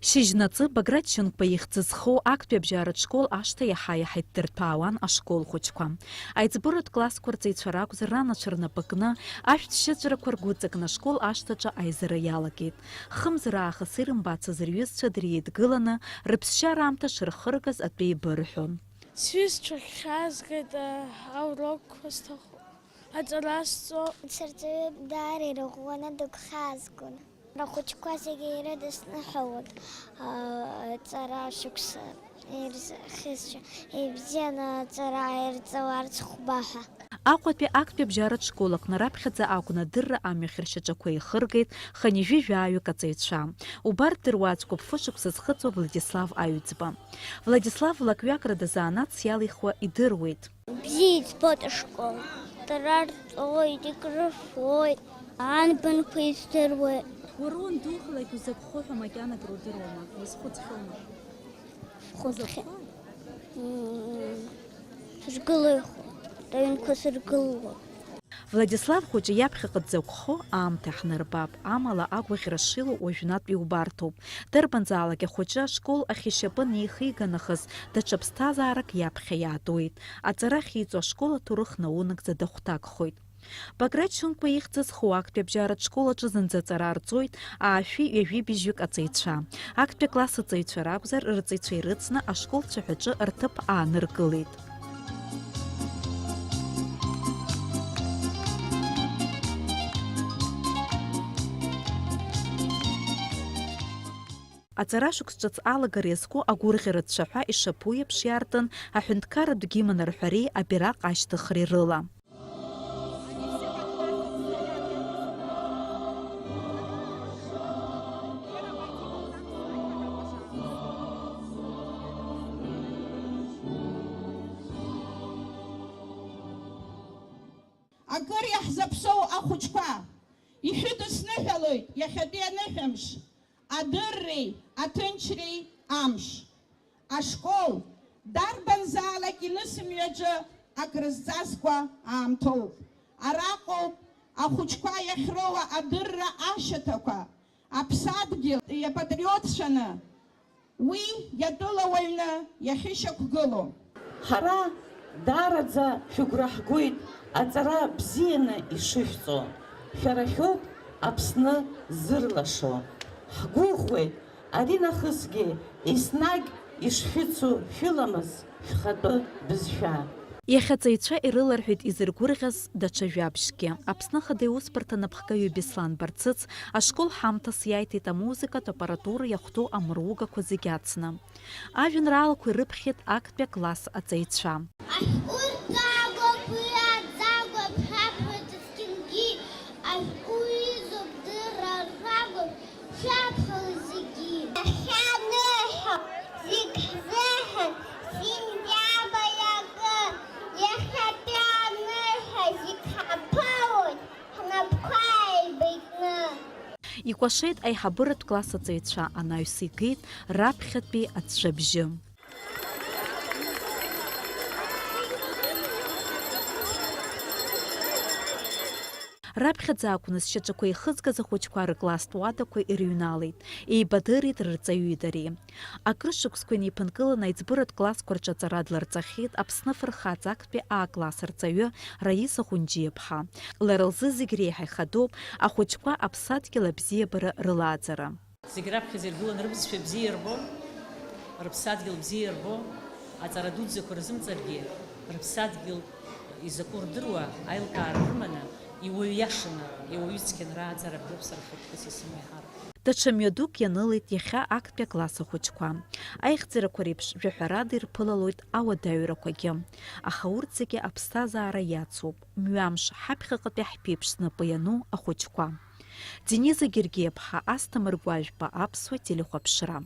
Шижнацы Багратченко поехцызхо акту бжарат школ ашта яхая хайттыртпауан ашкол хочква. Айцбурат класс кварцейцварак зрана чернапыкна ашт шыджра кваргуцак на школ аштача айзыра ялагит. Хымзыраха сырымбаца зырюз чадриет гылана рыпсша рамта шырхыргаз атбей бырхун. Свистчик хазгет аурок востаху. Аджаласцо سرتي بداري رغوانا دوك خازكون رخوش كواسي غير دسنا حوض ترى شكس إرز خيش إبزينا ترى إرز وارد خباحة Aquat акт бжарат школак нарапхадza акуна дырра амихршачакой хыргит ханижи жаю кацейча. Убар дырвацку фушук сызхыцо Владислав Аюцба. Владислав Лаквякра да заанат сялихва и дырвит. بزيد بوت شكول ترى أوي ديكرفوي عنبن بيستروي ورون دوخلك وزبخوها مكانك رودروما مسخوت خلنا. خذ شقلي تين كسر قلبه Владислав хоче япхикът заукхо амтах нарбаб амала агвах расшило ожнат биубарту. Тербанзалаге хоча школ ахишапын ехиганахыз да чапстазарак япхиятуит. А царахицо школа турых наунак задахтак хойт. Багратченко поехцыз хуак пебжарат школа чызынза царарцойт, а афи еви бижюк ацейча. Акпе класса цейчарабзар рыцейчей рыцна, а школ чахачы артып аныркылит. Ацарашук сҿыц алагара иазку агәырӷьара цәаҳәа ишаԥу еиԥш иартын, аҳәынҭқарратә дгьыманарҳәареи абираҟ ашьҭыхреи рыла. Акыр иаҳзаԥсоу ахәыҷқәа, ишәыдысныҳәалоит иахьатәи аныҳәамш. Адырреи, аҭынчреи амш. Ашкол дарбанзаалак инысымҩаҿы акрызҵазкуа аамҭоуп. Араҟоуп ахәыҷқәа иахьроуа адырра ашьаҭақәа, аԥсадгьыл иапатриотцәаны, уи иатәылауаҩны иахьышьақәгылоу. Ҳара даараӡа шәыгәра ҳгоит аҵара бзианы ишышәҵо. Шәара шәоуп Аԥсны зырлашо. Ҳгәыӷуеит, ари нахысгьы еснагь ишшәыцу шәыламыз шәхатәы бызшәа. Иахьаҵаҩцәа ирыларҳәеит изыргәырӷьаз даҽа жәабжьгьы. Аԥсны Ахада Аиусбарҭа напхгаҩы Беслан Барцыц ашкол ҳамҭас иааиҭеит амузыкатә аппаратура иахәҭоу амругақәа зегьы ацны. Ажәеинраалақәа ирыԥхьеит актәи акласс аҵаҩцәа. Икәашеит аиҳабыратә класс аҵаҩцәа, анаҩс игеит раԥхьатәи аҵәҵәабжьы. Раԥхьаӡа акәныз шьаҿақәа ихызгаз ахәыҷқәа рыкласстә уадақәа ирыҩналеит. Еибадырит рырҵаҩи дареи. Акрышықәсқәа инеиԥынкыланы аиҵбыратә классқәа рҿы аҵара дларҵахьеит Аԥсны фырхаҵа актәи А-класс рҵаҩы Раиса Хәынџьиаԥҳа. Лара лзы зегь реиҳа ихадоуп ахәыҷқәа аԥсадгьыл абзиабара рылааӡара. Зегь раԥхьаӡа иргылан рыбызшәа бзиа ирбо, рыԥсадгьыл бзиа ирбо, аҵара дуӡӡақәа рзымҵаргьы рыԥсадгьыл изакәу рдыруа аилкаара рыманы иуаҩ иашаны, иуаҩ цқьанра аӡара бдыруп сара хәыҷқәас исымеиҳар. Даҽа мҩадук ианылеит иахьа актәи акласс ахәыҷқәа. Аихьӡарақәа реиԥш жәаҳәарада ирԥылалоит ауадаҩрақәагьы. Аха урҭ зегьы аԥсҭазаара иацуп. Мҩамш ҳаԥхьаҟатәи ҳԥеиԥш знапы иану ахәыҷқәа. Дениза Гергиаԥҳа, Асҭамыр Гәажәба, Аԥсуа телехәаԥшра.